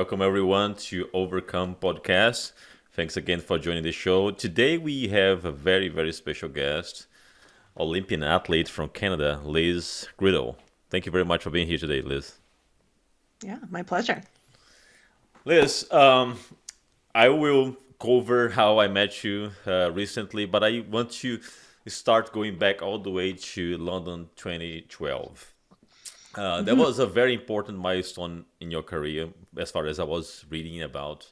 Welcome everyone to Overcome Podcast. Thanks again for joining the show. Today we have a very, very special guest, Olympian athlete from Canada, Liz Gleadle. Thank you very much for being here today, Liz. Yeah, my pleasure. Liz, I will cover how I met you recently, but I want to start going back all the way to London 2012. That hmm was a very important milestone in your career, as far as I was reading about.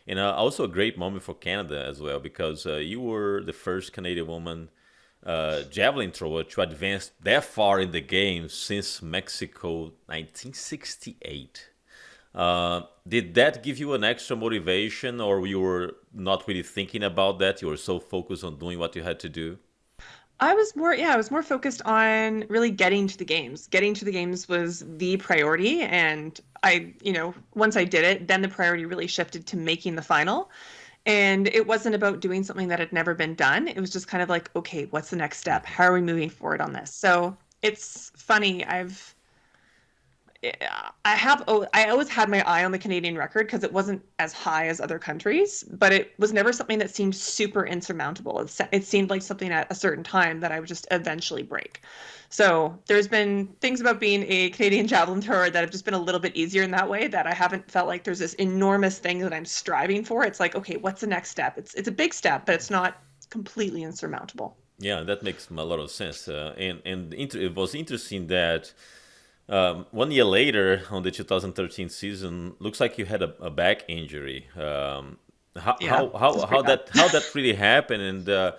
And also a great moment for Canada as well, because you were the first Canadian woman javelin thrower to advance that far in the game since Mexico 1968. Did that give you an extra motivation, or you were not really thinking about that? You were so focused on doing what you had to do? I was more focused on really getting to the games. Getting to the games was the priority. And once I did it, then the priority really shifted to making the final. And it wasn't about doing something that had never been done. It was just kind of like, okay, what's the next step? How are we moving forward on this? So it's funny. I always had my eye on the Canadian record because it wasn't as high as other countries, but it was never something that seemed super insurmountable. It seemed like something at a certain time that I would just eventually break. So there's been things about being a Canadian javelin thrower that have just been a little bit easier in that way, that I haven't felt like there's this enormous thing that I'm striving for. It's like, okay, what's the next step? It's a big step, but it's not completely insurmountable. Yeah, that makes a lot of sense. It was interesting that 1 year later, on the 2013 season, looks like you had a back injury. Yeah, it was How pretty bad. that really happened, and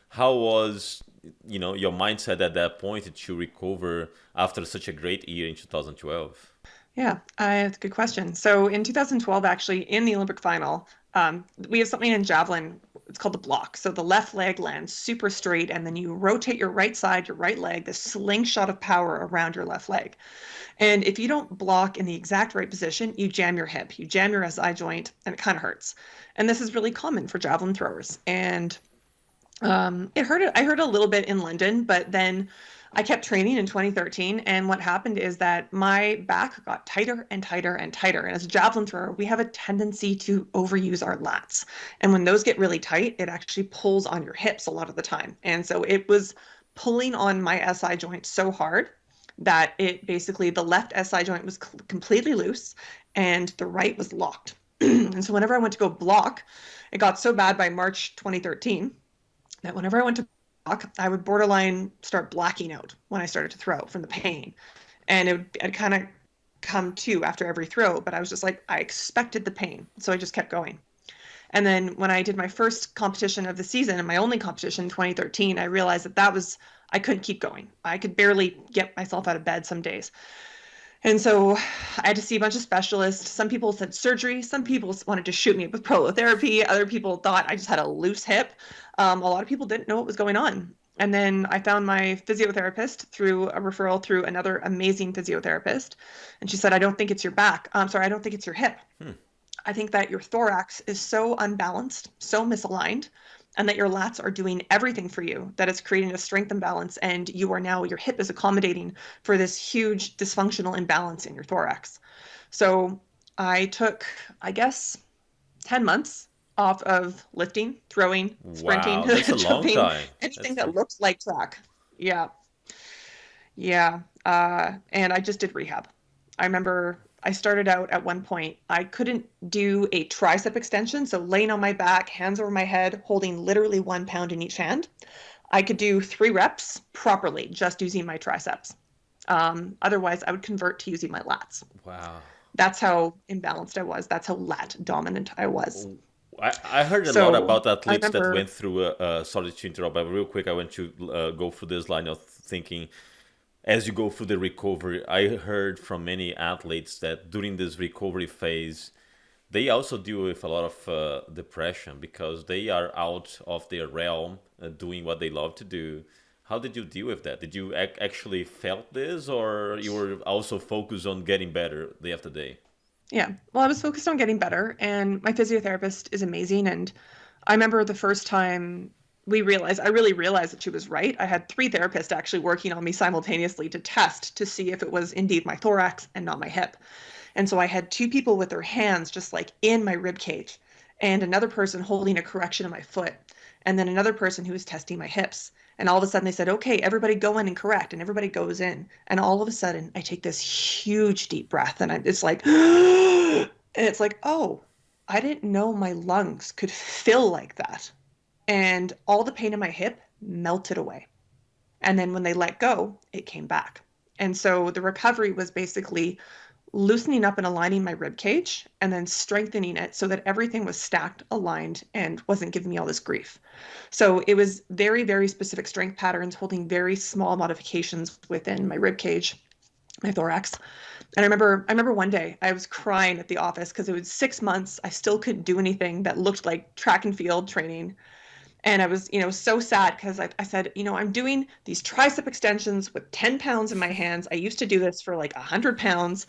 how was your mindset at that point to recover after such a great year in 2012? Yeah, that's a good question. So in 2012, actually, in the Olympic final, we have something in javelin. It's called the block. So the left leg lands super straight, and then you rotate your right side, your right leg, the slingshot of power around your left leg. And if you don't block in the exact right position, you jam your hip, you jam your SI joint, and it kind of hurts. And this is really common for javelin throwers. And it hurt. I hurt a little bit in London, but then I kept training in 2013. And what happened is that my back got tighter and tighter and tighter. And as a javelin thrower, we have a tendency to overuse our lats. And when those get really tight, it actually pulls on your hips a lot of the time. And so it was pulling on my SI joint so hard that it basically, the left SI joint was completely loose and the right was locked. And so whenever I went to go block, it got so bad by March 2013 that whenever I went to block, I would borderline start blacking out when I started to throw from the pain. And I'd kind of come to after every throw, but I was just like, I expected the pain. So I just kept going. And then when I did my first competition of the season and my only competition in 2013, I realized I couldn't keep going. I could barely get myself out of bed some days. And so I had to see a bunch of specialists. Some people said surgery. Some people wanted to shoot me with prolotherapy. Other people thought I just had a loose hip. A lot of people didn't know what was going on. And then I found my physiotherapist through a referral through another amazing physiotherapist. And she said, I don't think it's your back. I'm sorry, I don't think it's your hip. Hmm. I think that your thorax is so unbalanced, so misaligned, and that your lats are doing everything for you, that it's creating a strength imbalance. And your hip is accommodating for this huge dysfunctional imbalance in your thorax. So I took, I guess, 10 months off of lifting, throwing, sprinting, Wow, that's a long jumping, time. anything That's that looked like track. Yeah. Yeah. And I just did rehab. I remember I started out at one point, I couldn't do a tricep extension. So laying on my back, hands over my head, holding literally 1 pound in each hand. I could do 3 reps properly, just using my triceps. Otherwise, I would convert to using my lats. wow. That's how imbalanced I was. That's how lat dominant I was. I heard a lot So about I athletes that remember, went through sorry to interrupt, but real quick, I want to go through this line of thinking. As you go through the recovery, I heard from many athletes that during this recovery phase, they also deal with a lot of depression because they are out of their realm doing what they love to do. How did you deal with that? Did you actually felt this, or you were also focused on getting better day after day? yeah, well, I was focused on getting better, and my physiotherapist is amazing. And I remember the first time I really realized that she was right. I had 3 therapists actually working on me simultaneously to test to see if it was indeed my thorax and not my hip. And so I had two people with their hands just like in my rib cage, and another person holding a correction of my foot, and then another person who was testing my hips. And all of a sudden they said, okay, everybody go in and correct. And everybody goes in. And all of a sudden I take this huge deep breath and it's like, and it's like, oh, I didn't know my lungs could fill like that. And all the pain in my hip melted away. And then when they let go, it came back. And so the recovery was basically loosening up and aligning my rib cage and then strengthening it so that everything was stacked, aligned, and wasn't giving me all this grief. So it was very, very specific strength patterns, holding very small modifications within my rib cage, my thorax. And I remember one day I was crying at the office because it was 6 months. I still couldn't do anything that looked like track and field training. And I was, so sad because I said, I'm doing these tricep extensions with 10 pounds in my hands. I used to do this for like 100 pounds,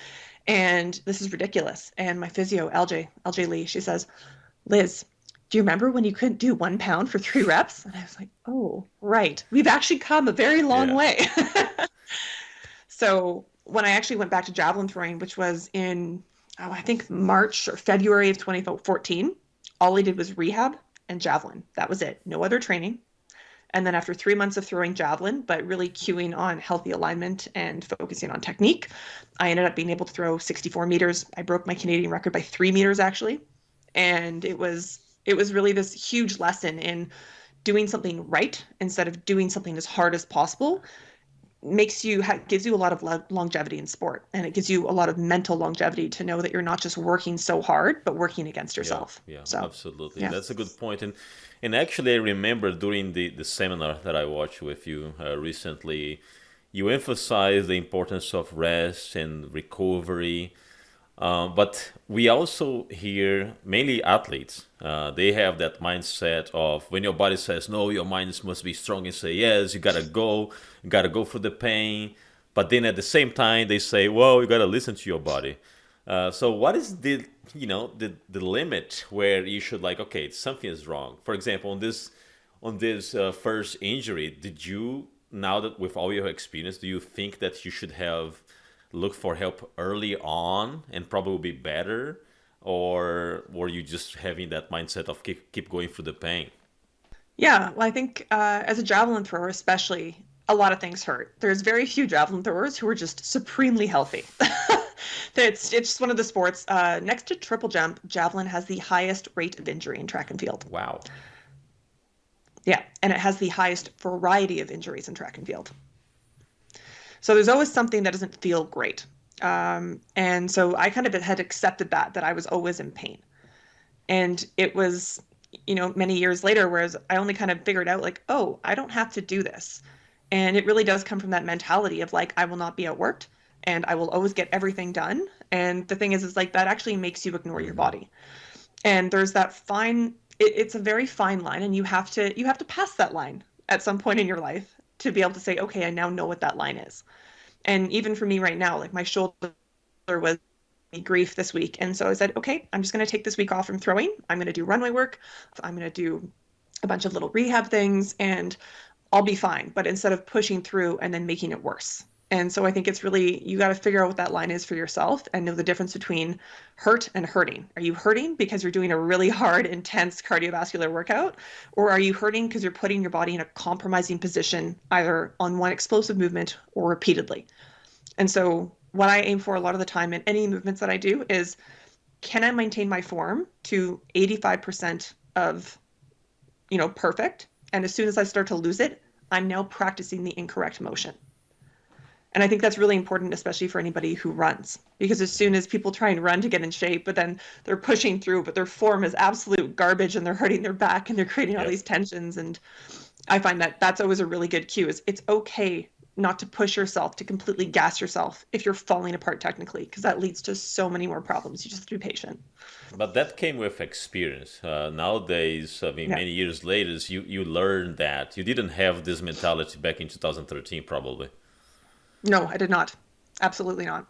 and this is ridiculous. And my physio, LJ Lee, she says, Liz, do you remember when you couldn't do 1 pound for 3 reps? And I was like, oh, right. We've actually come a very long way. So when I actually went back to javelin throwing, which was in, I think March or February of 2014, all I did was rehab and javelin. That was it. No other training. And then after 3 months of throwing javelin, but really cueing on healthy alignment and focusing on technique, I ended up being able to throw 64 meters. I broke my Canadian record by 3 meters actually. And it was really this huge lesson in doing something right instead of doing something as hard as possible. Gives you a lot of longevity in sport, and it gives you a lot of mental longevity to know that you're not just working so hard, but working against yourself. Yeah, So, absolutely. yeah. That's a good point. And actually, I remember during the seminar that I watched with you recently, you emphasized the importance of rest and recovery. But we also hear mainly athletes. They have that mindset of when your body says no, your mind must be strong and say yes. You gotta go through the pain. But then at the same time, they say, well, you gotta listen to your body. So what is the limit where you should like, okay, something is wrong? For example, on this first injury, did you, now that with all your experience, do you think that you should have looked for help early on and probably be better, or were you just having that mindset of keep going through the pain? Yeah, well, I think as a javelin thrower, especially, a lot of things hurt. There's very few javelin throwers who are just supremely healthy. It's just one of the sports. Next to triple jump, javelin has the highest rate of injury in track and field. Wow. Yeah, and it has the highest variety of injuries in track and field. So there's always something that doesn't feel great. And so I kind of had accepted that I was always in pain. And it was, many years later, whereas I only kind of figured out like, oh, I don't have to do this. And it really does come from that mentality of like, I will not be outworked and I will always get everything done. And the thing is like that actually makes you ignore your body. And there's that it's a very fine line, and you have to pass that line at some point in your life to be able to say, okay, I now know what that line is. And even for me right now, like my shoulder was grief this week. And so I said, okay, I'm just going to take this week off from throwing. I'm going to do runway work. I'm going to do a bunch of little rehab things and I'll be fine. But instead of pushing through and then making it worse. And so I think it's really, you got to figure out what that line is for yourself and know the difference between hurt and hurting. Are you hurting because you're doing a really hard, intense cardiovascular workout? Or are you hurting because you're putting your body in a compromising position, either on one explosive movement or repeatedly? And so what I aim for a lot of the time in any movements that I do is, can I maintain my form to 85% of, perfect? And as soon as I start to lose it, I'm now practicing the incorrect motion. And I think that's really important, especially for anybody who runs, because as soon as people try and run to get in shape, but then they're pushing through, but their form is absolute garbage and they're hurting their back and they're creating all these tensions. And I find that that's always a really good cue, is it's okay not to push yourself, to completely gas yourself if you're falling apart technically, because that leads to so many more problems. You just have to be patient. But that came with experience. Nowadays, I mean, many years later, you learn that you didn't have this mentality back in 2013, probably. No, I did not. Absolutely not.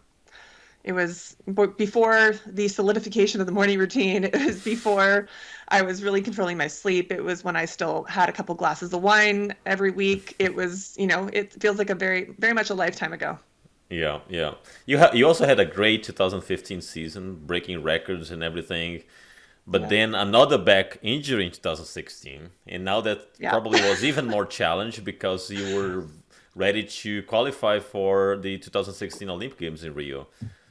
It was before the solidification of the morning routine. It was before I was really controlling my sleep. It was when I still had a couple glasses of wine every week. It was, it feels like a very, very much a lifetime ago. Yeah, yeah. You also had a great 2015 season, breaking records and everything. But Yeah. then another back injury in 2016, and now that Yeah. probably was even more challenge because you were ready to qualify for the 2016 Olympic Games in Rio.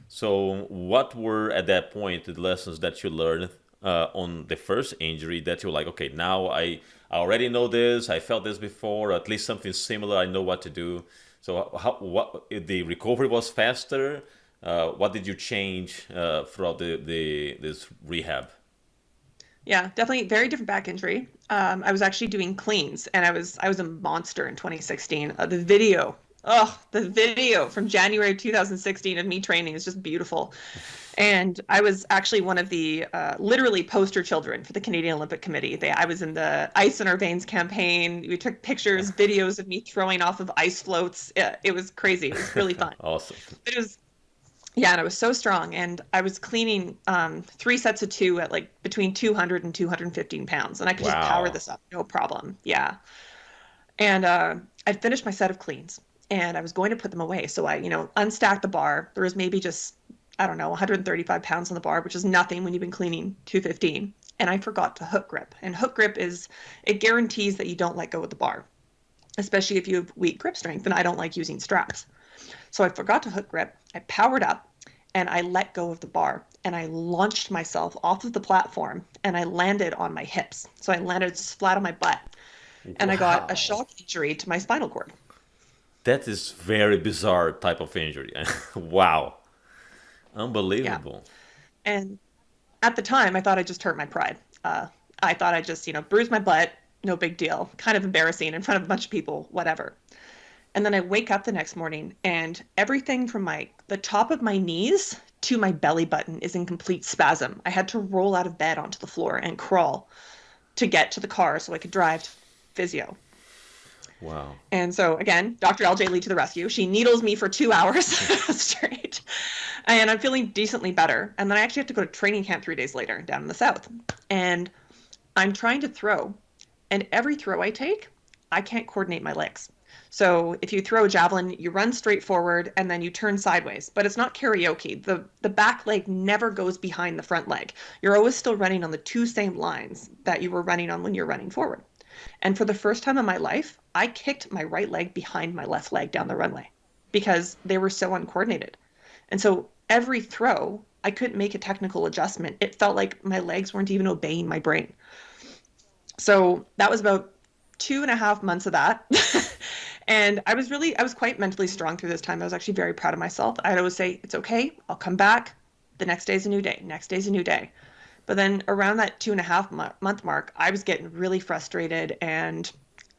So, what were at that point the lessons that you learned on the first injury that you're like, okay, now I already know this, I felt this before, at least something similar, I know what to do. So, what the recovery was faster? What did you change throughout the this rehab? Yeah, definitely very different back injury. I was actually doing cleans and I was a monster in 2016. The video from January 2016 of me training is just beautiful. And I was actually one of the literally poster children for the Canadian Olympic Committee. I was in the Ice in Our Veins campaign. We took pictures, videos of me throwing off of ice floats. It was crazy. It was really fun. Awesome. It was Yeah, and I was so strong, and I was cleaning three sets of two at like between 200 and 215 pounds, and I could just power Wow. this up, no problem. Yeah. And I finished my set of cleans, and I was going to put them away. So I unstacked the bar. There was maybe just, I don't know, 135 pounds on the bar, which is nothing when you've been cleaning 215. And I forgot to hook grip. And hook grip it guarantees that you don't let go of the bar, especially if you have weak grip strength, and I don't like using straps. So I forgot to hook grip. I powered up and I let go of the bar and I launched myself off of the platform and I landed on my hips. So I landed flat on my butt and I got a Wow. shock injury to my spinal cord. That is very bizarre type of injury. Wow. Yeah. Unbelievable. And at the time, I thought I just hurt my pride. I thought I just, bruised my butt, no big deal, kind of embarrassing in front of a bunch of people, whatever. And then I wake up the next morning and everything from the top of my knees to my belly button is in complete spasm. I had to roll out of bed onto the floor and crawl to get to the car so I could drive to physio. Wow. And so again, Dr. LJ Lee to the rescue. She needles me for 2 hours straight. And I'm feeling decently better. And then I actually have to go to training camp 3 days later down in the south. And I'm trying to throw. And every throw I take, I can't coordinate my legs. So if you throw a javelin, you run straight forward and then you turn sideways. But it's not karaoke. The back leg never goes behind the front leg. You're always still running on the two same lines that you were running on when you're running forward. And for the first time in my life, I kicked my right leg behind my left leg down the runway because they were so uncoordinated. And so every throw, I couldn't make a technical adjustment. It felt like my legs weren't even obeying my brain. So that was about 2.5 months of that. And I was quite mentally strong through this time. I was actually very proud of myself. I'd always say, it's okay, I'll come back. The next day's a new day. Next day's a new day. But then around that 2.5 month mark, I was getting really frustrated and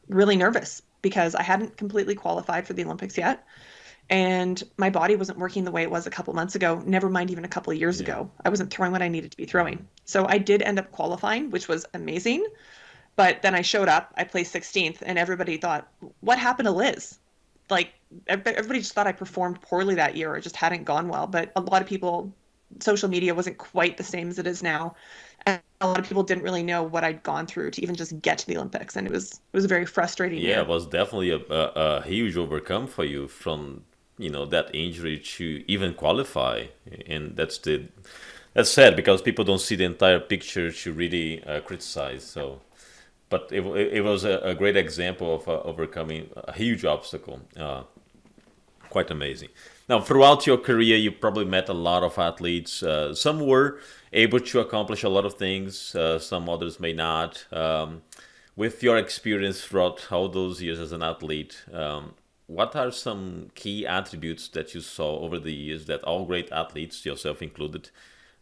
really nervous because I hadn't completely qualified for the Olympics yet. And my body wasn't working the way it was a couple months ago, never mind even a couple of years Yeah. ago. I wasn't throwing what I needed to be throwing. So I did end up qualifying, which was amazing. But then I showed up, I placed 16th, and everybody thought, what happened to Liz? Like, everybody just thought I performed poorly that year or just hadn't gone well. But a lot of people, social media wasn't quite the same as it is now. And a lot of people didn't really know what I'd gone through to even just get to the Olympics. And it was a very frustrating Yeah, it year. was definitely a huge overcome for you from that injury to even qualify, and that's sad because people don't see the entire picture to really criticize. So, but it was a great example of overcoming a huge obstacle. Quite amazing. Now, throughout your career, you probably met a lot of athletes. Some were able to accomplish a lot of things. Some others may not. With your experience throughout all those years as an athlete, what are some key attributes that you saw over the years that all great athletes, yourself included,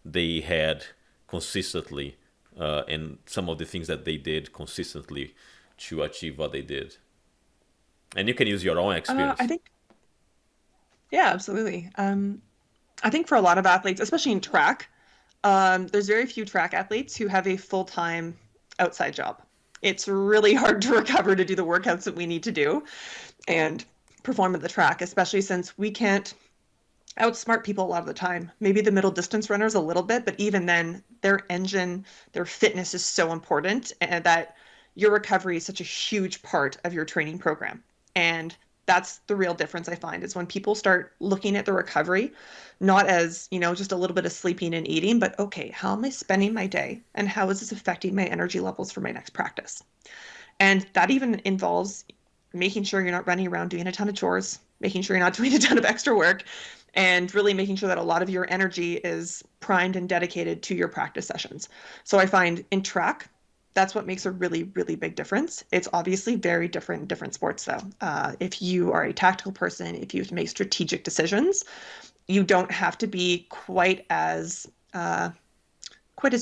they had consistently, and some of the things that they did consistently to achieve what they did? And you can use your own I experience. think, yeah, absolutely. I think for a lot of athletes, especially in track, there's very few track athletes who have a full-time outside job. It's really hard to recover to do the workouts that we need to do and perform at the track, especially since we can't outsmart people a lot of the time. Maybe the middle distance runners a little bit, but even then, their engine, their fitness is so important and that your recovery is such a huge part of your training program. And That's the real difference I find is when people start looking at the recovery, not as, just a little bit of sleeping and eating, but okay, how am I spending my day and how is this affecting my energy levels for my next practice? And that even involves making sure you're not running around doing a ton of chores, making sure you're not doing a ton of extra work, and really making sure that a lot of your energy is primed and dedicated to your practice sessions. So I find in track, that's what makes a really, really big difference. It's obviously very different in different sports, though. If you are a tactical person, if you have to make strategic decisions, you don't have to be quite as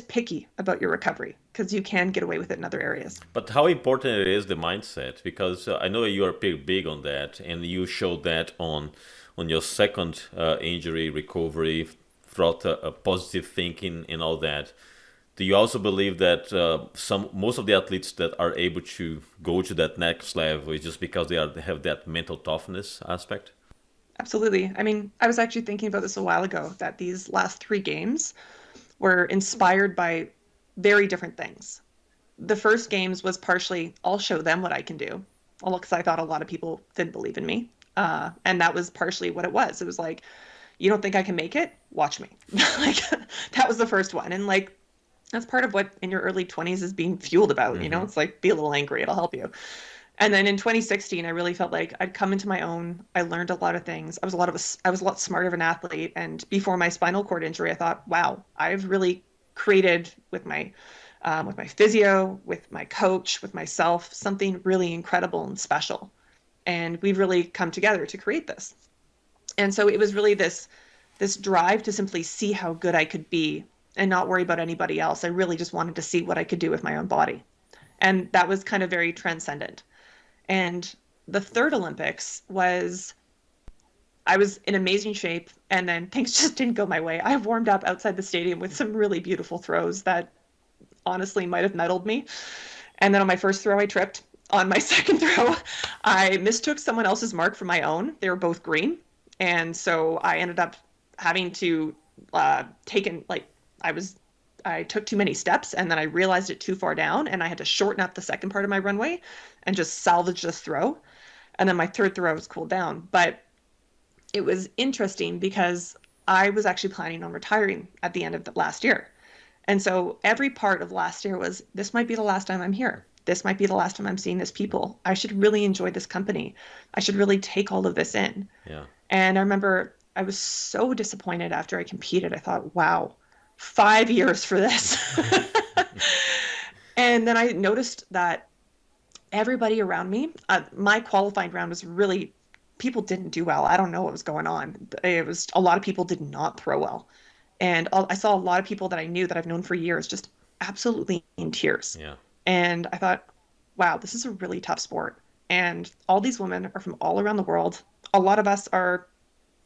picky about your recovery because you can get away with it in other areas. But how important it is the mindset? Because I know you are pretty big on that, and you showed that on your second injury recovery throughout positive thinking and all that. Do you also believe that most of the athletes that are able to go to that next level is just because they have that mental toughness aspect? Absolutely. I mean, I was actually thinking about this a while ago that these last three games were inspired by very different things. The first games was partially, I'll show them what I can do. Well, because I thought a lot of people didn't believe in me. And that was partially what it was. It was like, you don't think I can make it? Watch me. Like that was the first one. And like, that's part of what in your early 20s is being fueled about, It's like, be a little angry, it'll help you. And then in 2016, I really felt like I'd come into my own. I learned a lot of things. I was a lot smarter of an athlete. And before my spinal cord injury, I thought, wow, I've really created with my physio, with my coach, with myself, something really incredible and special. And we've really come together to create this. And so it was really this drive to simply see how good I could be and not worry about anybody else. I really just wanted to see what I could do with my own body. And that was kind of very transcendent. And the third Olympics was I was in amazing shape, and then things just didn't go my way. I warmed up outside the stadium with some really beautiful throws that honestly might have medaled me. And then on my first throw, I tripped. On my second throw, I mistook someone else's mark for my own. They were both green. And so I ended up having to I took too many steps and then I realized it too far down and I had to shorten up the second part of my runway and just salvage this throw. And then my third throw was cooled down. But it was interesting because I was actually planning on retiring at the end of the last year. And so every part of last year was, this might be the last time I'm here. This might be the last time I'm seeing these people. I should really enjoy this company. I should really take all of this in. Yeah. And I remember I was so disappointed after I competed. I thought, wow, 5 years for this. And then I noticed that everybody around me, my qualifying round was really, people didn't do well. I don't know what was going on. It was a lot of people did not throw well. And I saw a lot of people that I knew that I've known for years just absolutely in tears. Yeah. And I thought, wow, this is a really tough sport. And all these women are from all around the world. A lot of us are,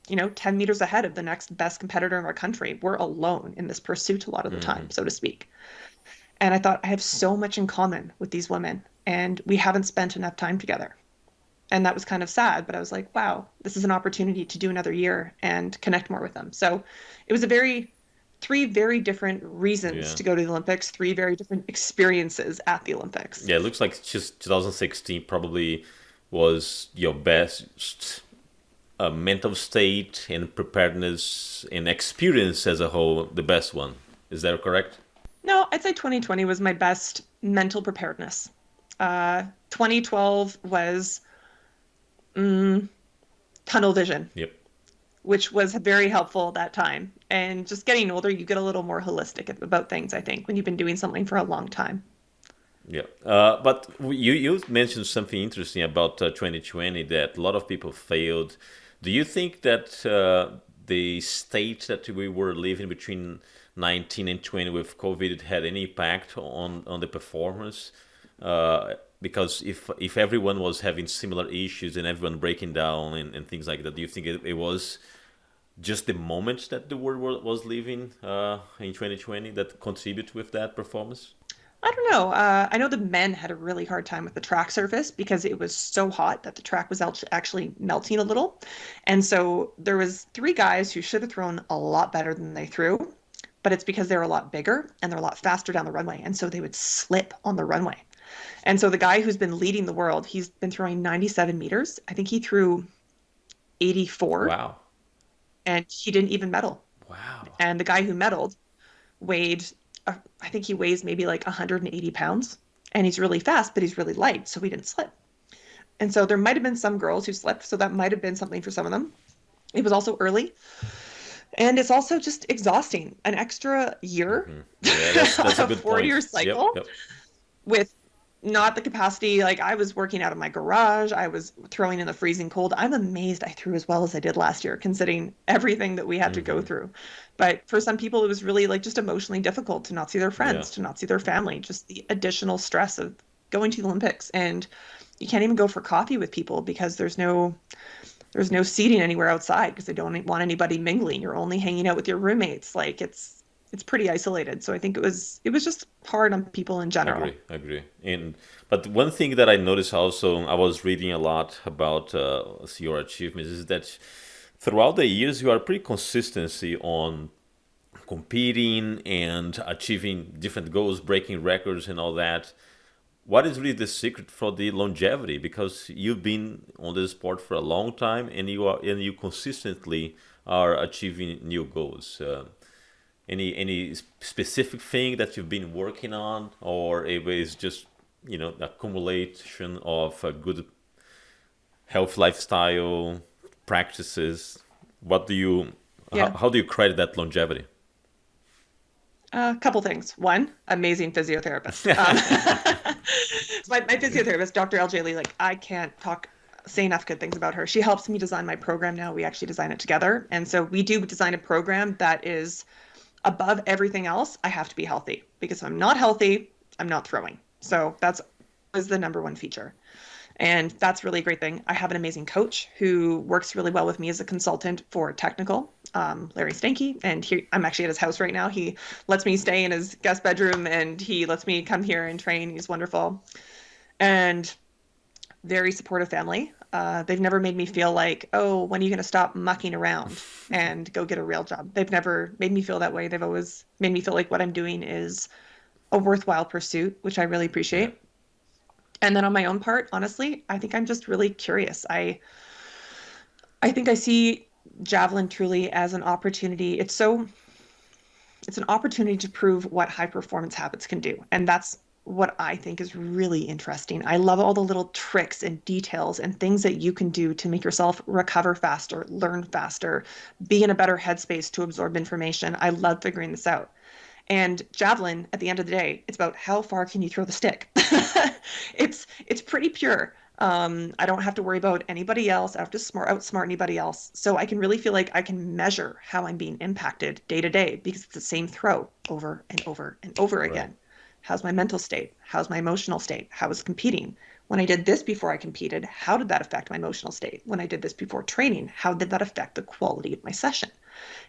10 meters ahead of the next best competitor in our country. We're alone in this pursuit a lot of the time, so to speak. And I thought, I have so much in common with these women, and we haven't spent enough time together. And that was kind of sad, but I was like, wow, this is an opportunity to do another year and connect more with them. So it was three very different reasons to go to the Olympics, three very different experiences at the Olympics. Yeah, it looks like just 2016 probably was your best mental state and preparedness and experience as a whole, the best one. Is that correct? No, I'd say 2020 was my best mental preparedness. 2012 was tunnel vision. Yep. Which was very helpful at that time. And just getting older, you get a little more holistic about things, I think, when you've been doing something for a long time. Yeah. But you mentioned something interesting about 2020 that a lot of people failed. Do you think that the state that we were living between 19 and 20 with COVID had any impact on the performance? Because if everyone was having similar issues and everyone breaking down and things like that, do you think it was just the moment that the world was living in 2020 that contribute with that performance? I don't know. I know the men had a really hard time with the track surface because it was so hot that the track was actually melting a little. And so there was three guys who should have thrown a lot better than they threw, but it's because they're a lot bigger and they're a lot faster down the runway. And so they would slip on the runway. And so the guy who's been leading the world, he's been throwing 97 meters. I think he threw 84 Wow. and he didn't even medal. Wow. And the guy who medaled weighed, I think he weighs maybe like 180 pounds. And he's really fast, but he's really light, so he didn't slip. And so there might have been some girls who slipped, so that might have been something for some of them. It was also early, and it's also just exhausting. An extra year Yeah, on that's a a good 4 year point. Yep, cycle yep. with not the capacity. Like I was working out of my garage, I was throwing in the freezing cold. I'm amazed I threw as well as I did last year, considering everything that we had to go Hmm. through. But for some people, it was really like just emotionally difficult to not see their Yeah, friends, to not see their family, just the additional stress of going to the Olympics. And you can't even go for coffee with people because there's no seating anywhere outside because they don't want anybody mingling. You're only hanging out with your roommates. Like it's pretty isolated. So I think it was just hard on people in general. agree, agree. And but one thing that I noticed also, I was reading a lot about your achievements, is that throughout the years you are pretty consistency on competing and achieving different goals, breaking records and all that. What is really the secret for the longevity? Because you've been on this sport for a long time, and you consistently are achieving new goals. Any specific thing that you've been working on, or it was just accumulation of a good health lifestyle practices? What do you Yeah. how do you credit that longevity? A couple things. One, amazing physiotherapist. So my physiotherapist, Dr. LJ Lee, like I can't say enough good things about her. She helps me design my program now. We actually design it together. And so we do design a program that is above everything else. I have to be healthy because if I'm not healthy, I'm not throwing. So that's is the number one feature. And that's really a great thing. I have an amazing coach who works really well with me as a consultant for technical, Larry Stanky. And I'm actually at his house right now. He lets me stay in his guest bedroom and he lets me come here and train. He's wonderful. And very supportive family. They've never made me feel like, oh, when are you going to stop mucking around and go get a real job? They've never made me feel that way. They've always made me feel like what I'm doing is a worthwhile pursuit, which I really Yeah. appreciate. And then on my own part, honestly, I think I'm just really curious. I think I see Javelin truly as an opportunity. It's an opportunity to prove what high performance habits can do. And that's what I think is really interesting. I love all the little tricks and details and things that you can do to make yourself recover faster, learn faster, be in a better headspace to absorb information. I love figuring this out. And javelin, at the end of the day, it's about how far can you throw the stick. It's pretty pure. I don't have to worry about anybody else. I have to outsmart anybody else. So I can really feel like I can measure how I'm being impacted day to day because it's the same throw over and over and over Right. again. How's my mental state? How's my emotional state? How is competing? When I did this before I competed, how did that affect my emotional state? When I did this before training, how did that affect the quality of my session?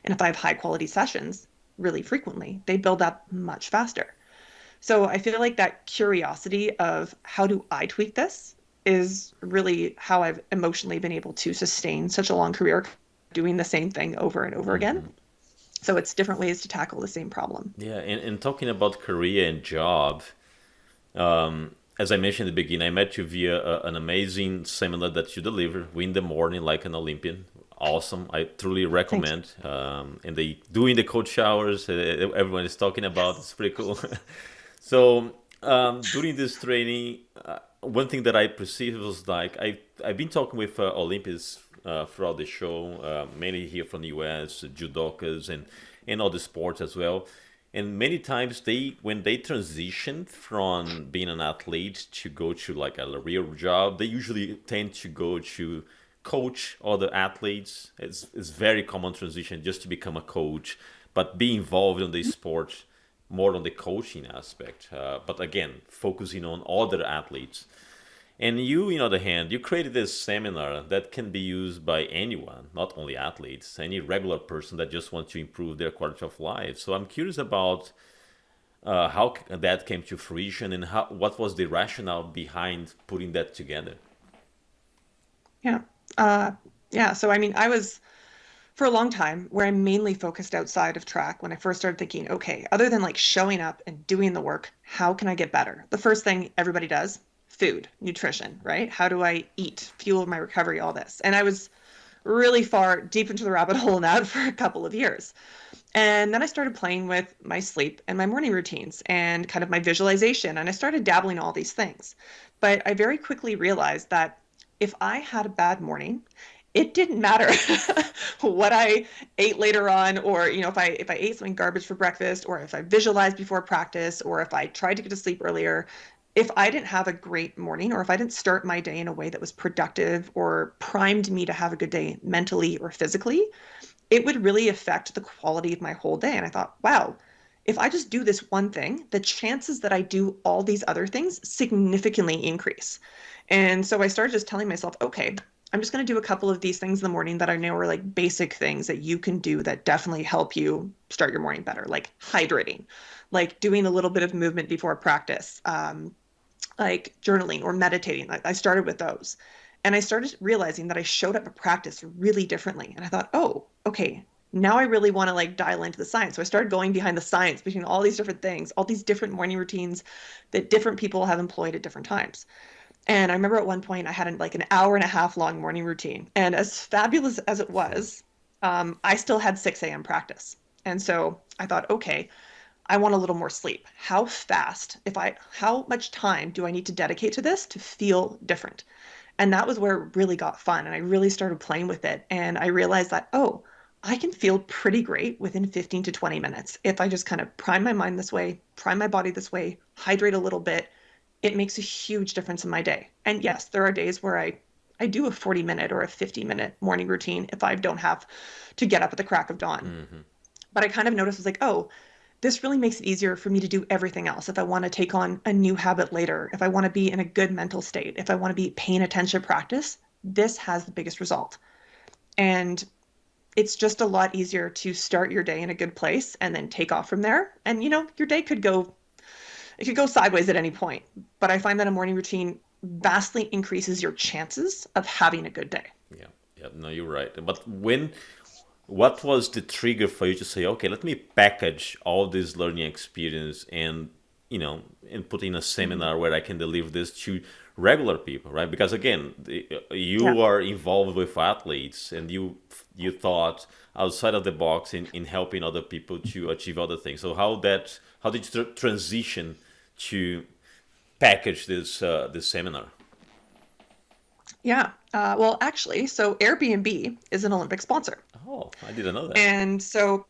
And if I have high quality sessions really frequently, they build up much faster. So I feel like that curiosity of how do I tweak this is really how I've emotionally been able to sustain such a long career doing the same thing over and over again. So it's different ways to tackle the same problem. Yeah, and talking about career and job, as I mentioned in the beginning, I met you via an amazing seminar that you deliver, Win the Morning like an Olympian. Awesome. I truly Thank recommend. And they doing the cold showers, everyone is talking you. about. It's Yes. pretty cool. So during this training, one thing that I perceived was like I've been talking with Olympians throughout the show, mainly here from the US, judokas and other sports as well. And many times when they transition from being an athlete to go to like a real job, they usually tend to go to coach other athletes. It's very common transition just to become a coach, but be involved in the sport more on the coaching aspect. But again, focusing on other athletes. And you, on the other hand, you created this seminar that can be used by anyone, not only athletes, any regular person that just wants to improve their quality of life. So I'm curious about how that came to fruition and what was the rationale behind putting that together. Yeah. Uh, yeah. So, I mean, I was for a long time where I mainly focused outside of track when I first started thinking, okay, other than like showing up and doing the work, how can I get better? The first thing everybody does, food, nutrition, right? How do I eat, fuel my recovery, all this. And I was really far deep into the rabbit hole in that for a couple of years. And then I started playing with my sleep and my morning routines and kind of my visualization. And I started dabbling all these things. But I very quickly realized that if I had a bad morning, it didn't matter what I ate later on, or if I ate something garbage for breakfast, or if I visualized before practice, or if I tried to get to sleep earlier. If I didn't have a great morning, or if I didn't start my day in a way that was productive or primed me to have a good day mentally or physically, it would really affect the quality of my whole day. And I thought, wow, if I just do this one thing, the chances that I do all these other things significantly increase. And so I started just telling myself, okay, I'm just going to do a couple of these things in the morning that I know are like basic things that you can do that definitely help you start your morning better, like hydrating, like doing a little bit of movement before practice, like journaling or meditating. I started with those. And I started realizing that I showed up at practice really differently. And I thought, oh, okay, now I really want to like dial into the science. So I started going behind the science between all these different things, all these different morning routines that different people have employed at different times. And I remember at one point I had like an hour and a half long morning routine. And as fabulous as it was, I still had 6 a.m. practice. And so I thought, okay, I want a little more sleep. How much time do I need to dedicate to this to feel different? And that was where it really got fun. And I really started playing with it. And I realized that, oh, I can feel pretty great within 15 to 20 minutes. If I just kind of prime my mind this way, prime my body this way, hydrate a little bit, it makes a huge difference in my day. And yes, there are days where I do a 40-minute or a 50-minute morning routine if I don't have to get up at the crack of dawn. Mm-hmm. But I kind of noticed, was like, oh, this really makes it easier for me to do everything else. If I want to take on a new habit later, if I want to be in a good mental state, if I want to be paying attention practice, this has the biggest result. And it's just a lot easier to start your day in a good place and then take off from there. And your day it could go sideways at any point. But I find that a morning routine vastly increases your chances of having a good day. Yeah, yeah, no, you're right. But what was the trigger for you to say, okay, let me package all this learning experience and and put in a seminar where I can deliver this to regular people, right? Because again, you Yeah. are involved with athletes, and you thought outside of the box in helping other people to achieve other things. So how did you transition to package this seminar? Yeah. Well, actually, so Airbnb is an Olympic sponsor. Oh, I didn't know that. And so,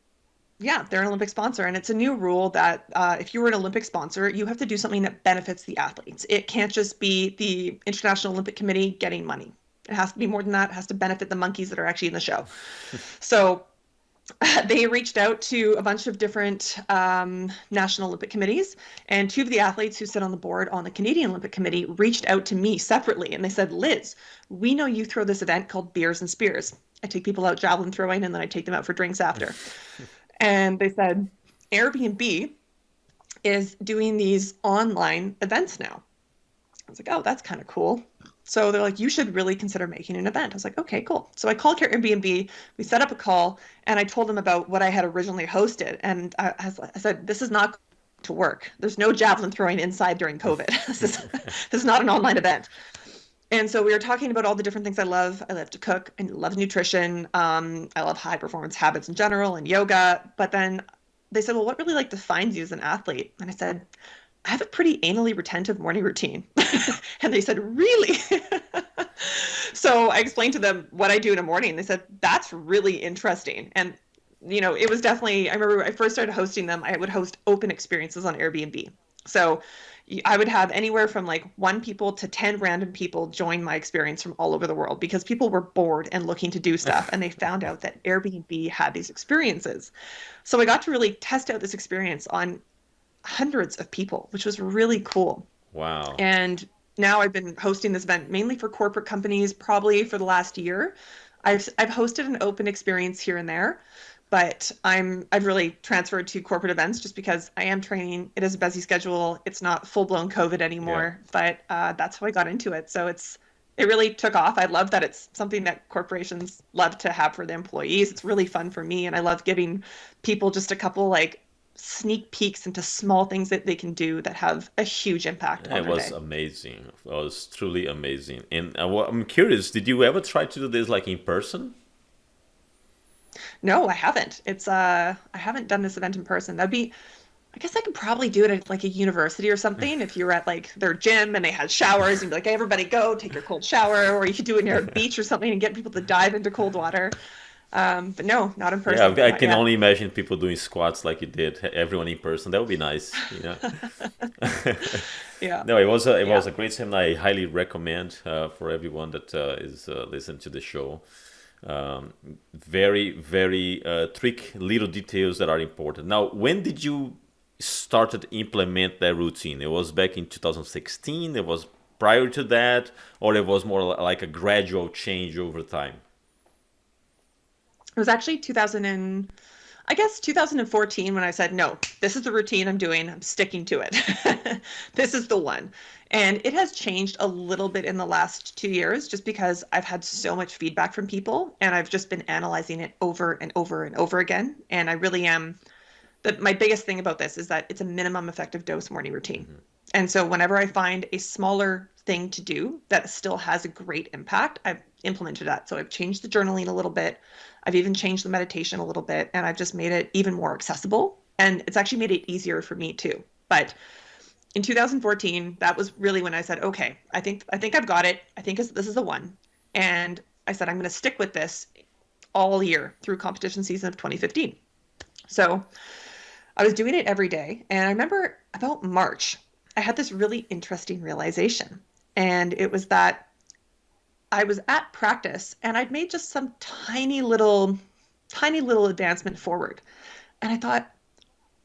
yeah, they're an Olympic sponsor. And it's a new rule that if you were an Olympic sponsor, you have to do something that benefits the athletes. It can't just be the International Olympic Committee getting money. It has to be more than that. It has to benefit the monkeys that are actually in the show. So they reached out to a bunch of different National Olympic committees, and two of the athletes who sit on the board on the Canadian Olympic Committee reached out to me separately, and they said, Liz, we know you throw this event called Beers and Spears. I take people out javelin throwing, and then I take them out for drinks after. And they said, Airbnb is doing these online events now. I was like, oh, that's kind of cool. So they're like, you should really consider making an event. I was like, okay, cool. So I called Airbnb, we set up a call, and I told them about what I had originally hosted. And I said, this is not to work. There's no javelin throwing inside during COVID. This is not an online event. And so we were talking about all the different things I love. I love to cook and love nutrition. I love high performance habits in general and yoga. But then they said, well, what really like defines you as an athlete? And I said, I have a pretty anally retentive morning routine. And they said, really? So I explained to them what I do in a morning. They said, that's really interesting. And, it was definitely, I remember when I first started hosting them, I would host open experiences on Airbnb. So I would have anywhere from like 1 people to 10 random people join my experience from all over the world because people were bored and looking to do stuff. And they found out that Airbnb had these experiences. So I got to really test out this experience on hundreds of people, which was really cool. Wow. And now I've been hosting this event mainly for corporate companies, probably for the last year. I've hosted an open experience here and there, but I've really transferred to corporate events just because I am training. It is a busy schedule. It's not full blown COVID Yeah. anymore, but that's how I got into it. So It really took off. I love that it's something that corporations love to have for their employees. It's really fun for me, and I love giving people just a couple like sneak peeks into small things that they can do that have a huge impact on It their was day. amazing. It was truly amazing. And I'm curious, did you ever try to do this like in person? No, I haven't. I haven't done this event in person. That'd be I guess I could probably do it at like a university or something if you were at like their gym and they had showers and be like, hey, everybody go take your cold shower, or you could do it near a beach or something and get people to dive into cold water. But no, not in Yeah, person, I not can yet. only imagine people doing squats like you did, everyone in person. That would be nice, you know. Yeah, No, it yeah. was a great seminar. I highly recommend for everyone that is listening to the show. Um, very trick little details that are important. Now, when did you started to implement that routine? It was back in 2016. It was prior to that, or it was more like a gradual change over time. It was actually 2000 and I guess 2014 when I said, no, this is the routine I'm doing. I'm sticking to it. This is the one. And it has changed a little bit in the last 2 years just because I've had so much feedback from people and I've just been analyzing it over and over and over again. And I really am my biggest thing about this is that it's a minimum effective dose morning routine. Hmm. And so whenever I find a smaller thing to do that still has a great impact, I've implemented that. So I've changed the journaling a little bit. I've even changed the meditation a little bit, and I've just made it even more accessible. And it's actually made it easier for me too. But in 2014, that was really when I said, okay, I think I've got it. I think this is the one. And I said I'm going to stick with this all year through competition season of 2015. So I was doing it every day. And I remember about March, I had this really interesting realization. And it was that I was at practice and I'd made just some tiny little advancement forward. And I thought,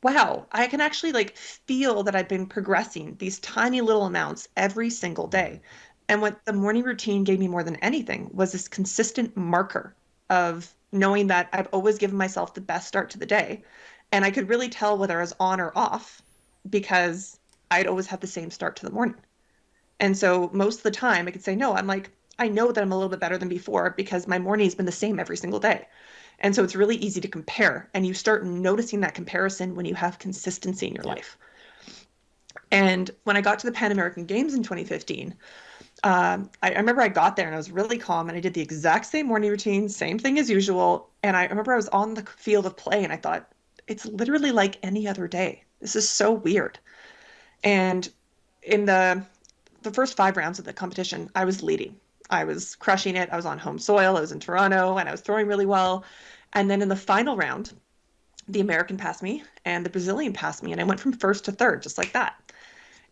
wow, I can actually like feel that I've been progressing these tiny little amounts every single day. And what the morning routine gave me more than anything was this consistent marker of knowing that I've always given myself the best start to the day. And I could really tell whether I was on or off because I'd always have the same start to the morning. And so most of the time I could say, no, I'm like, I know that I'm a little bit better than before because my morning's been the same every single day. And so it's really easy to compare. And you start noticing that comparison when you have consistency in your Yeah. life. And when I got to the Pan American Games in 2015, I remember I got there and I was really calm and I did the exact same morning routine, same thing as usual. And I remember I was on the field of play and I thought, it's literally like any other day. This is so weird. And in the first 5 rounds of the competition, I was leading. I was crushing it. I was on home soil. I was in Toronto and I was throwing really well. And then in the final round, the American passed me and the Brazilian passed me. And I went from first to third, just like that.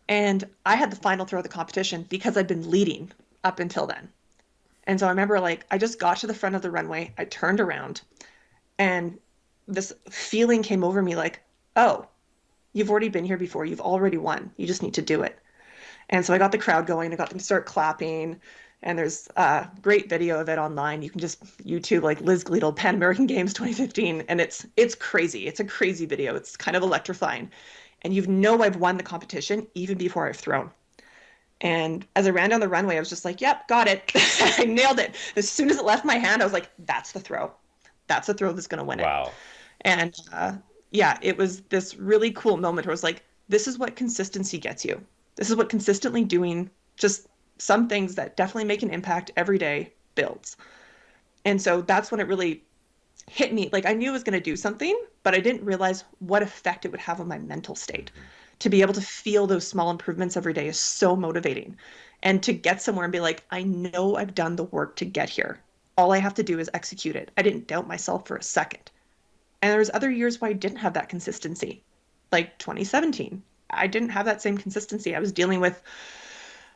And I had the final throw of the competition because I'd been leading up until then. And so I remember like I just got to the front of the runway. I turned around and this feeling came over me like, oh, you've already been here before. You've already won. You just need to do it. And so I got the crowd going. I got them to start clapping. And there's a great video of it online. You can just YouTube like Liz Gleadle Pan American Games 2015, and it's crazy. It's a crazy video. It's kind of electrifying, and you know I've won the competition even before I've thrown. And as I ran down the runway, I was just like, "Yep, got it. I nailed it." As soon as it left my hand, I was like, "That's the throw. That's the throw that's going to win it." Wow. And yeah, it was this really cool moment where I was like, this is what consistency gets you. This is what consistently doing just some things that definitely make an impact every day builds. And so that's when it really hit me. Like I knew I was going to do something, but I didn't realize what effect it would have on my mental state. To be able to feel those small improvements every day is so motivating. And to get somewhere and be like, I know I've done the work to get here. All I have to do is execute it. I didn't doubt myself for a second. And there was other years where I didn't have that consistency, like 2017. I didn't have that same consistency. I was dealing with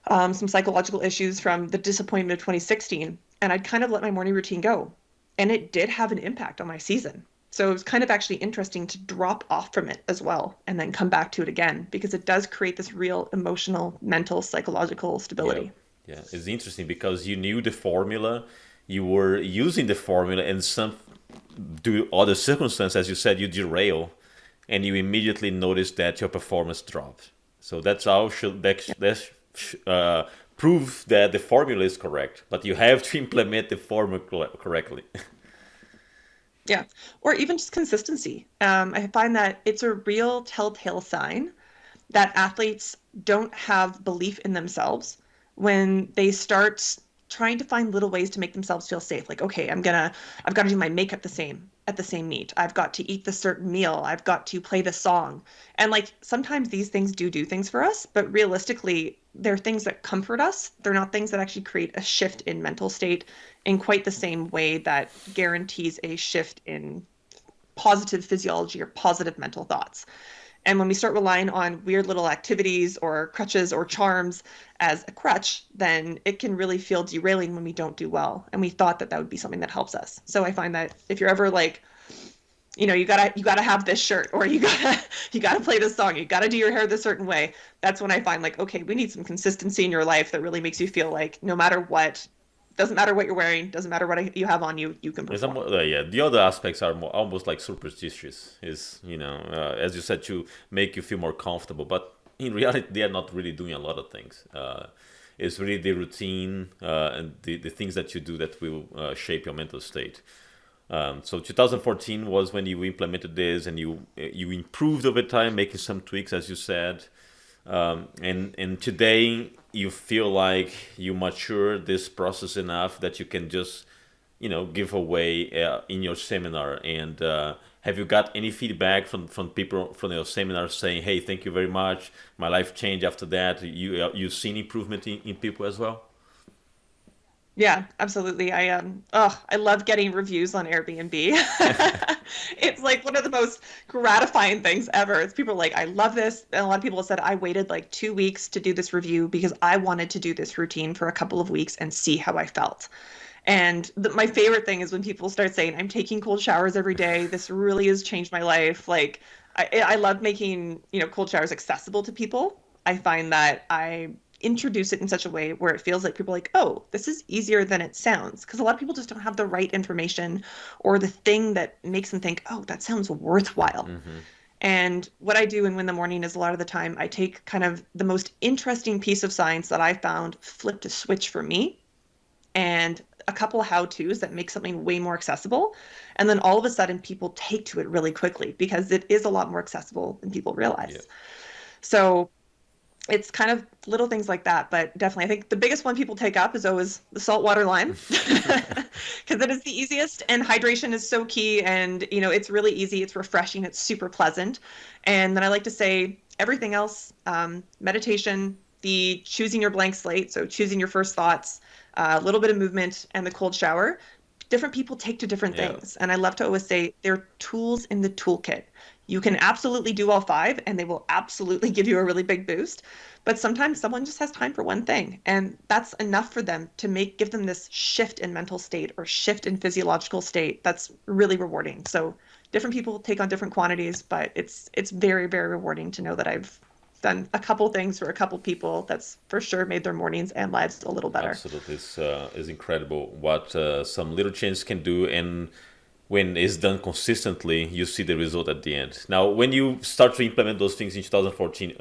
some psychological issues from the disappointment of 2016, and I'd kind of let my morning routine go. And it did have an impact on my season. So it was kind of actually interesting to drop off from it as well and then come back to it again because it does create this real emotional, mental, psychological Yeah. stability. Yeah. It's interesting because you knew the formula, you were using the formula, and some due to other circumstances, as you said, you derail, and you immediately notice that your performance dropped. So that's how should that prove that the formula is correct, but you have to implement the formula correctly. Yeah. Or even just consistency. I find that it's a real telltale sign that athletes don't have belief in themselves when they start trying to find little ways to make themselves feel safe. Like, okay, I've got to do my makeup the same at the same meet. I've got to eat this certain meal. I've got to play this song. And like sometimes these things do things for us, but realistically, they're things that comfort us. They're not things that actually create a shift in mental state in quite the same way that guarantees a shift in positive physiology or positive mental thoughts. And when we start relying on weird little activities or crutches or charms as a crutch, then it can really feel derailing when we don't do well. And we thought that that would be something that helps us. So I find that if you're ever like, you gotta have this shirt, or you gotta play this song, you gotta do your hair this certain way, that's when I find like, okay, we need some consistency in your life that really makes you feel like no matter what, doesn't matter what you're wearing, doesn't matter what you have on you, you can perform. Yeah, the other aspects are more, almost like superstitious. Is as you said, to make you feel more comfortable, but in reality, they are not really doing a lot of things. It's really the routine and the things that you do that will shape your mental state. So 2014 was when you implemented this and you improved over time, making some tweaks, as you said. And today you feel like you mature this process enough that you can just give away in your seminar. And have you got any feedback from people from your seminar saying, hey, thank you very much, my life changed after that? You've seen improvement in people as well? Yeah, absolutely. I love getting reviews on Airbnb. It's like one of the most gratifying things ever. It's people are like, I love this. And a lot of people have said, I waited like 2 weeks to do this review because I wanted to do this routine for a couple of weeks and see how I felt. And my favorite thing is when people start saying, I'm taking cold showers every day. This really has changed my life. Like, I love making, cold showers accessible to people. I find that I introduce it in such a way where it feels like people are like, oh, this is easier than it sounds. Because a lot of people just don't have the right information or the thing that makes them think, oh, that sounds worthwhile. And what I do in Win the Morning is a lot of the time I take kind of the most interesting piece of science that I found, flipped a switch for me, and a couple of how-tos that make something way more accessible. And then all of a sudden people take to it really quickly because it is a lot more accessible than people realize. Yeah. So it's kind of little things like that, but definitely I think the biggest one people take up is always the saltwater lime because it is the easiest, and hydration is so key, and it's really easy, it's refreshing, it's super pleasant. And then I like to say everything else, meditation, the choosing your blank slate, so choosing your first thoughts, a little bit of movement, and the cold shower. Different people take to different things. And I love to always say they're tools in the toolkit. You can absolutely do all five and they will absolutely give you a really big boost. But sometimes someone just has time for one thing, and that's enough for them to give them this shift in mental state or shift in physiological state that's really rewarding. So different people take on different quantities, but it's very, very rewarding to know that I've done a couple things for a couple people that's for sure made their mornings and lives a little better. Absolutely, it's incredible what some little changes can do, and when it's done consistently, you see the result at the end. Now, when you start to implement those things in 2014,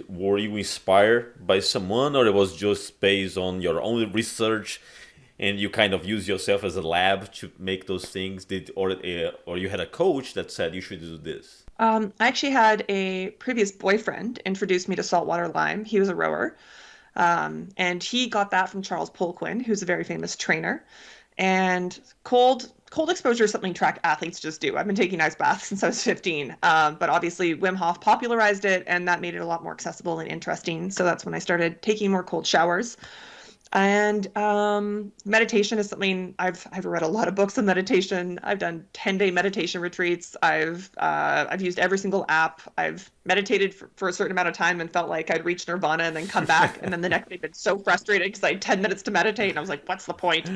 were you inspired by someone, or it was just based on your own research, and you kind of use yourself as a lab to make those things? Or you had a coach that said you should do this? I actually had a previous boyfriend introduce me to saltwater lime. He was a rower. And he got that from Charles Poliquin, who's a very famous trainer. And cold exposure is something track athletes just do. I've been taking ice baths since I was 15. But obviously Wim Hof popularized it, and that made it a lot more accessible and interesting. So that's when I started taking more cold showers. And meditation is something I've read a lot of books on meditation. I've done 10-day meditation retreats. I've used every single app. I've meditated for a certain amount of time and felt like I'd reach nirvana and then come back. And then the next day I'd been so frustrated because I had 10 minutes to meditate. And I was like, what's the point?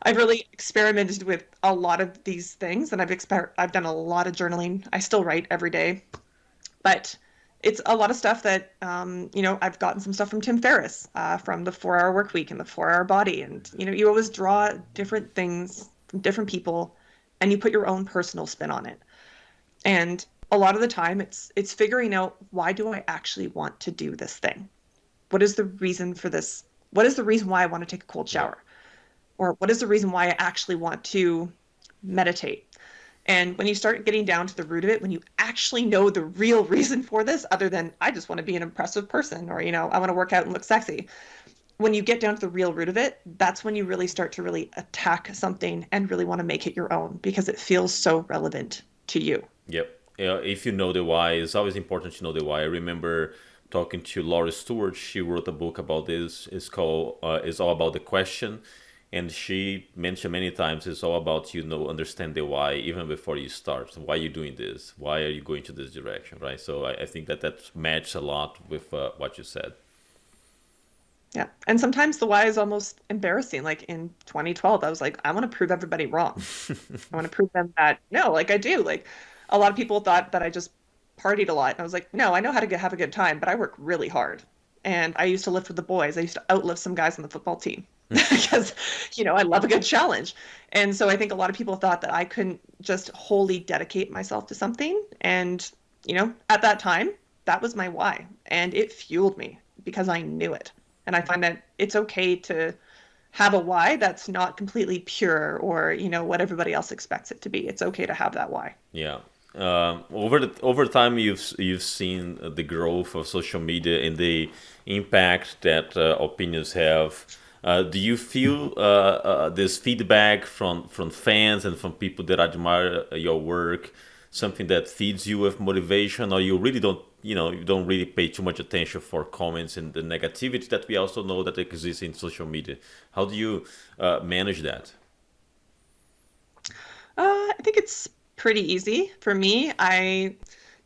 I've really experimented with a lot of these things, and I've done a lot of journaling. I still write every day, but it's a lot of stuff that, I've gotten some stuff from Tim Ferriss, from the 4-Hour Workweek and the 4-Hour Body. And, you always draw different things from different people and you put your own personal spin on it. And a lot of the time it's figuring out, why do I actually want to do this thing? What is the reason for this What is the reason why I want to take a cold Yeah. shower? Or what is the reason why I actually want to meditate? And when you start getting down to the root of it, when you actually know the real reason for this, other than I just want to be an impressive person or, I want to work out and look sexy, when you get down to the real root of it, that's when you really start to really attack something and really want to make it your own because it feels so relevant to you. Yep. Yeah, if you know the why, it's always important to know the why. I remember talking to Laura Stewart. She wrote a book about this. It's called "It's All About the Question," and she mentioned many times it's all about understand the why even before you start. Why are you doing this? Why are you going to this direction? Right. So I think that matches a lot with what you said. Yeah. And sometimes the why is almost embarrassing. Like in 2012, I was like, I want to prove everybody wrong. I want to prove them that no, like I do. Like a lot of people thought that I just partied a lot. And I was like, no, I know how to have a good time, but I work really hard. And I used to lift with the boys. I used to outlift some guys on the football team because, I love a good challenge. And so I think a lot of people thought that I couldn't just wholly dedicate myself to something. And, at that time, that was my why. And it fueled me because I knew it. And I find that it's okay to have a why that's not completely pure or, what everybody else expects it to be. It's okay to have that why. Yeah. Over time, you've seen the growth of social media and the impact that opinions have. Do you feel this feedback from fans and from people that admire your work something that feeds you with motivation, or you really don't you don't really pay too much attention for comments and the negativity that we also know that exists in social media? How do you manage that? I think it's pretty easy for me.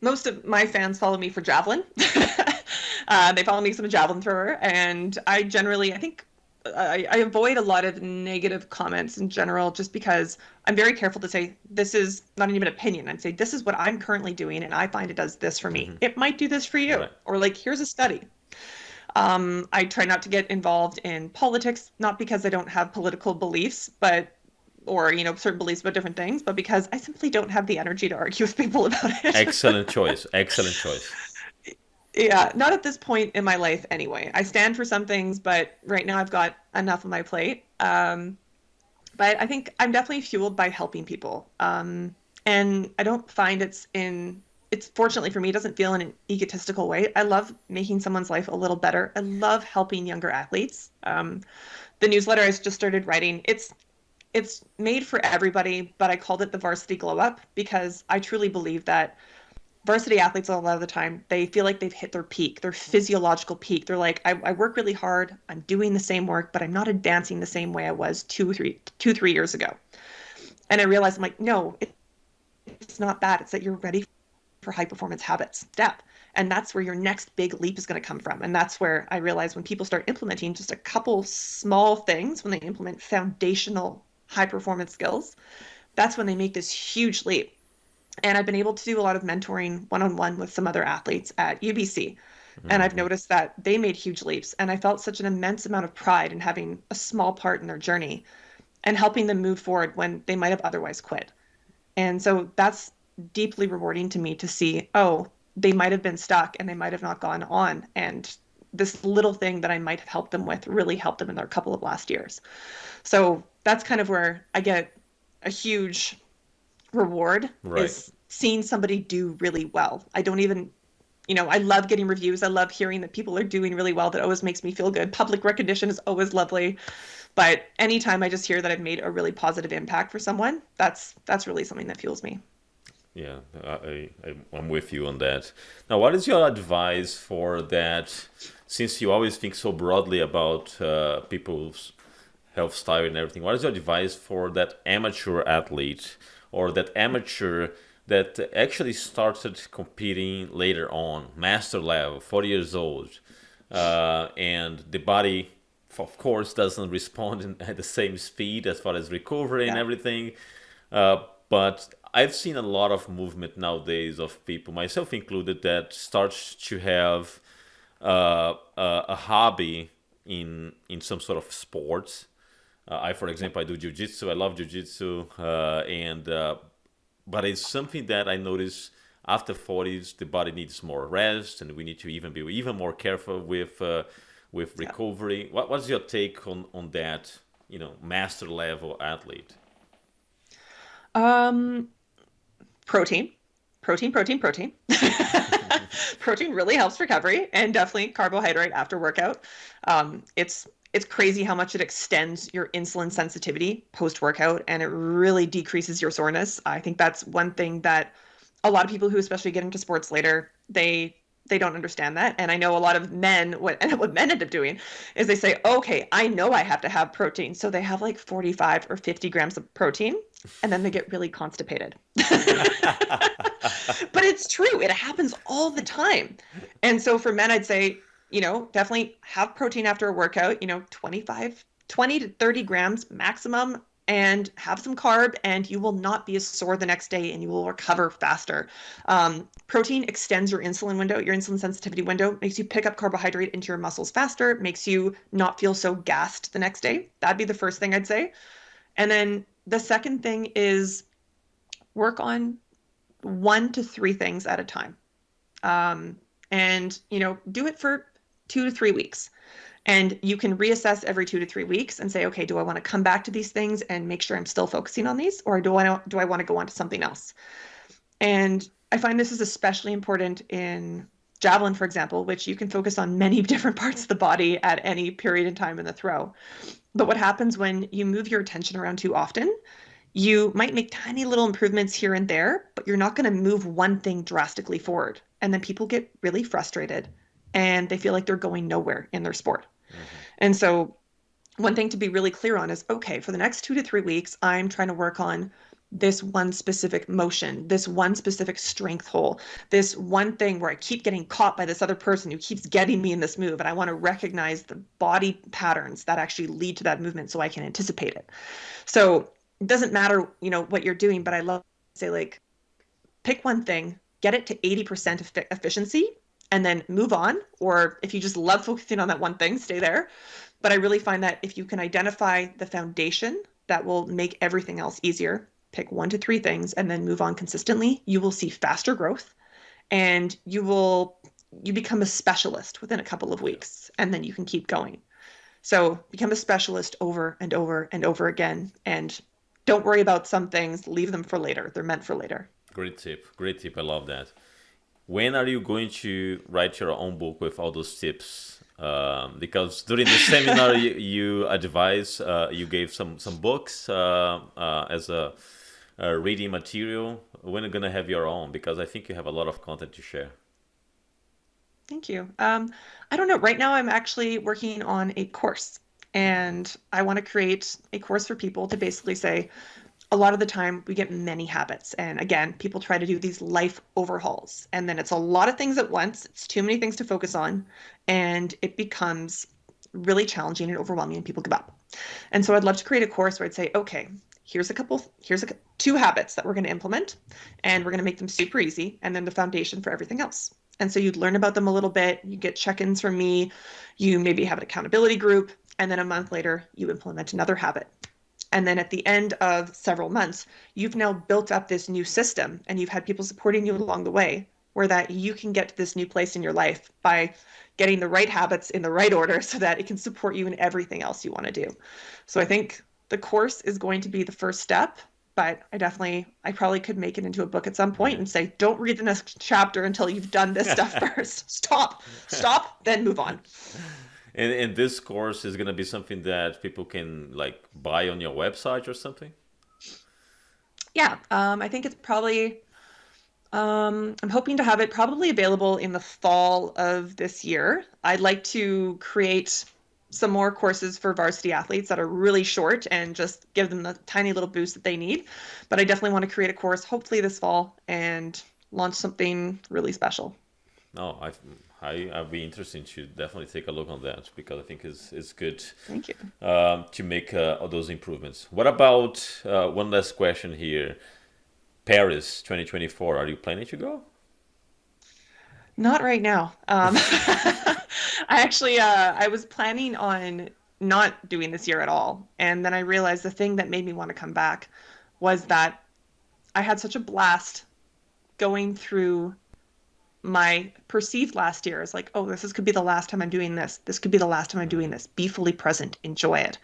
Most of my fans follow me for Javelin. They follow me because I'm a javelin thrower, and I think I avoid a lot of negative comments in general, just because I'm very careful to say this is not even an opinion. I'd say this is what I'm currently doing, and I find it does this for me. It might do this for you, Right. or like here's a study. I try not to get involved in politics, not because I don't have political beliefs, but or certain beliefs about different things, but because I simply don't have the energy to argue with people about it. Excellent choice. Excellent choice. Yeah, not at this point in my life anyway. I stand for some things, but right now I've got enough on my plate. But I think I'm definitely fueled by helping people. And I don't find it's fortunately for me, it doesn't feel in an egotistical way. I love making someone's life a little better. I love helping younger athletes. The newsletter I just started writing, it's made for everybody, but I called it the Varsity Glow Up because I truly believe that varsity athletes a lot of the time, they feel like they've hit their peak, their physiological peak. They're like, I work really hard, I'm doing the same work, but I'm not advancing the same way I was 3 years ago. And I realized I'm like, no, it's not that. It's that you're ready for high performance habits step. And that's where your next big leap is going to come from. And that's where I realize when people start implementing just a couple small things, when they implement foundational high performance skills, that's when they make this huge leap. And I've been able to do a lot of mentoring one-on-one with some other athletes at UBC. And I've noticed that they made huge leaps. And I felt such an immense amount of pride in having a small part in their journey and helping them move forward when they might have otherwise quit. And so that's deeply rewarding to me to see, oh, they might have been stuck and they might have not gone on. And this little thing that I might have helped them with really helped them in their couple of last years. So that's kind of where I get a huge reward, Right. is seeing somebody do really well. I don't even, I love getting reviews. I love hearing that people are doing really well. That always makes me feel good. Public recognition is always lovely. But anytime I just hear that I've made a really positive impact for someone, that's really something that fuels me. Yeah, I'm with you on that. Now, what is your advice for that? Since you always think so broadly about people's health style and everything, what is your advice for that amateur athlete or that amateur that actually started competing later on, master level, 40 years old, and the body, of course, doesn't respond at the same speed as far as recovery and Yeah. everything. But I've seen a lot of movement nowadays of people, myself included, that starts to have a hobby in some sort of sports. For example, I do jujitsu. I love jujitsu, and but it's something that I notice after 40s, the body needs more rest, and we need to even be even more careful with with Yeah. recovery. What's your take on that, master level athlete? Um, protein, protein. Protein really helps recovery, and definitely carbohydrate after workout. It's crazy how much it extends your insulin sensitivity post workout, and it really decreases your soreness. I think that's one thing that a lot of people who especially get into sports later, they don't understand that. And I know a lot of men, what men end up doing is they say, okay, I know I have to have protein. So they have like 45 or 50 grams of protein, and then they get really constipated. But it's true. It happens all the time. And so for men, I'd say, definitely have protein after a workout, 20 to 30 grams maximum, and have some carb, and you will not be as sore the next day, and you will recover faster. Protein extends your insulin window, your insulin sensitivity window, makes you pick up carbohydrate into your muscles faster, makes you not feel so gassed the next day. That'd be the first thing I'd say. And then the second thing is work on 1 to 3 things at a time. And do it for 2 to 3 weeks. And you can reassess every 2 to 3 weeks and say, okay, do I want to come back to these things and make sure I'm still focusing on these, or do I want to go on to something else? And I find this is especially important in Javelin, for example, which you can focus on many different parts of the body at any period in time in the throw. But what happens when you move your attention around too often, you might make tiny little improvements here and there, but you're not going to move one thing drastically forward. And then people get really frustrated and they feel like they're going nowhere in their sport. Mm-hmm. And so one thing to be really clear on is, okay, for the next 2 to 3 weeks, I'm trying to work on this one specific motion, this one specific strength hole, this one thing where I keep getting caught by this other person who keeps getting me in this move. And I want to recognize the body patterns that actually lead to that movement so I can anticipate it. So it doesn't matter, what you're doing, but I love to say, like, pick one thing, get it to 80% efficiency, and then move on. Or if you just love focusing on that one thing, stay there. But I really find that if you can identify the foundation that will make everything else easier, pick 1 to 3 things and then move on consistently, you will see faster growth, and you become a specialist within a couple of weeks, and then you can keep going. So become a specialist over and over and over again, and don't worry about some things, leave them for later. They're meant for later. Great tip. Great tip. I love that. When are you going to write your own book with all those tips? Because during the seminar you advised, you gave some books as a reading material. When are you gonna have your own? Because I think you have a lot of content to share. Thank you. I don't know. Right now, I'm actually working on a course, and I want to create a course for people to basically say, a lot of the time we get many habits. And again, people try to do these life overhauls, and then it's a lot of things at once. It's too many things to focus on, and it becomes really challenging and overwhelming, and people give up. And so I'd love to create a course where I'd say, okay, here's 2 habits that we're going to implement, and we're going to make them super easy, and then the foundation for everything else. And so you'd learn about them a little bit, you get check-ins from me, you maybe have an accountability group, and then a month later, you implement another habit. And then at the end of several months, you've now built up this new system, and you've had people supporting you along the way, where that you can get to this new place in your life by getting the right habits in the right order so that it can support you in everything else you want to do. So I think the course is going to be the first step, but I probably could make it into a book at some point Yeah. and say, don't read the next chapter until you've done this stuff first. Stop, then move on. And this course is gonna be something that people can like buy on your website or something. Yeah, I think it's probably, I'm hoping to have it probably available in the fall of this year. I'd like to create some more courses for varsity athletes that are really short and just give them the tiny little boost that they need. But I definitely want to create a course, hopefully this fall, and launch something really special. No, I'd be interested to definitely take a look on that because I think it's good Thank you. to make all those improvements. What about one last question here? Paris 2024. Are you planning to go? Not right now. I was planning on not doing this year at all. And then I realized the thing that made me want to come back was that I had such a blast going through my perceived last year is like, oh, could be the last time I'm doing this. This could be the last time I'm doing this. Be fully present, enjoy it.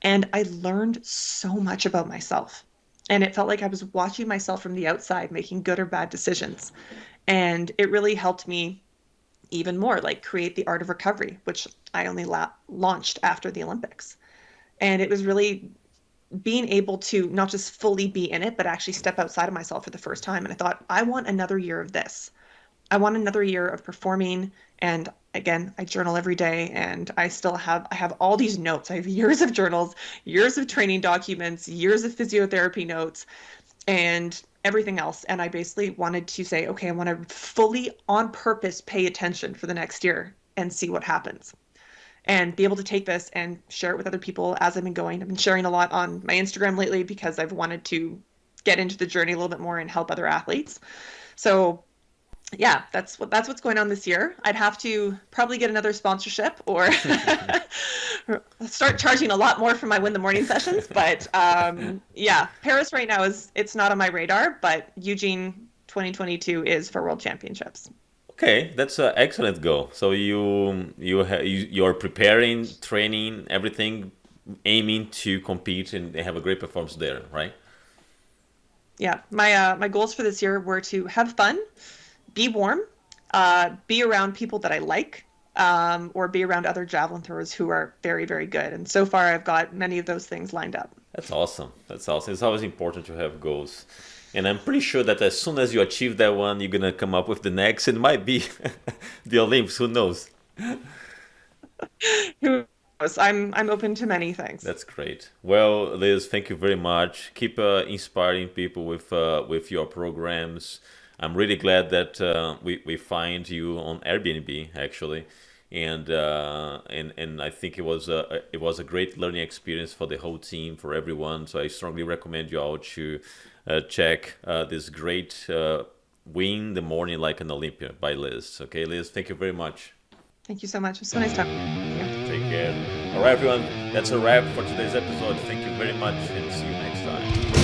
And I learned so much about myself. And it felt like I was watching myself from the outside, making good or bad decisions. And it really helped me even more, like create the art of recovery, which I only launched after the Olympics. And it was really being able to not just fully be in it, but actually step outside of myself for the first time. And I thought, I want another year of this. I want another year of performing. And again, I journal every day, and I have all these notes. I have years of journals, years of training documents, years of physiotherapy notes, and everything else. And I basically wanted to say, okay, I want to fully on purpose pay attention for the next year and see what happens, and be able to take this and share it with other people as I've been going. I've been sharing a lot on my Instagram lately because I've wanted to get into the journey a little bit more and help other athletes. So yeah, that's what's going on this year. I'd have to probably get another sponsorship or start charging a lot more for my Win the Morning sessions. But yeah, Paris right now it's not on my radar, but Eugene 2022 is for World Championships. Okay, that's an excellent goal. So you're preparing, training, everything, aiming to compete and have a great performance there, right? Yeah, my goals for this year were to have fun, be warm, be around people that I like, or be around other javelin throwers who are very, very good. And so far, I've got many of those things lined up. That's awesome. That's awesome. It's always important to have goals. And I'm pretty sure that as soon as you achieve that one, you're gonna come up with the next. It might be the Olympics. Who knows? Who knows? I'm open to many things. That's great. Well, Liz, thank you very much. Keep inspiring people with your programs. I'm really glad that we find you on Airbnb actually, and I think it was a great learning experience for the whole team, for everyone. So I strongly recommend you all to check this great Win the Morning Like an Olympian by Liz. Okay, Liz, thank you very much. Thank you so much. It was so nice talking to you. Take care. All right, everyone. That's a wrap for today's episode. Thank you very much, and see you next time.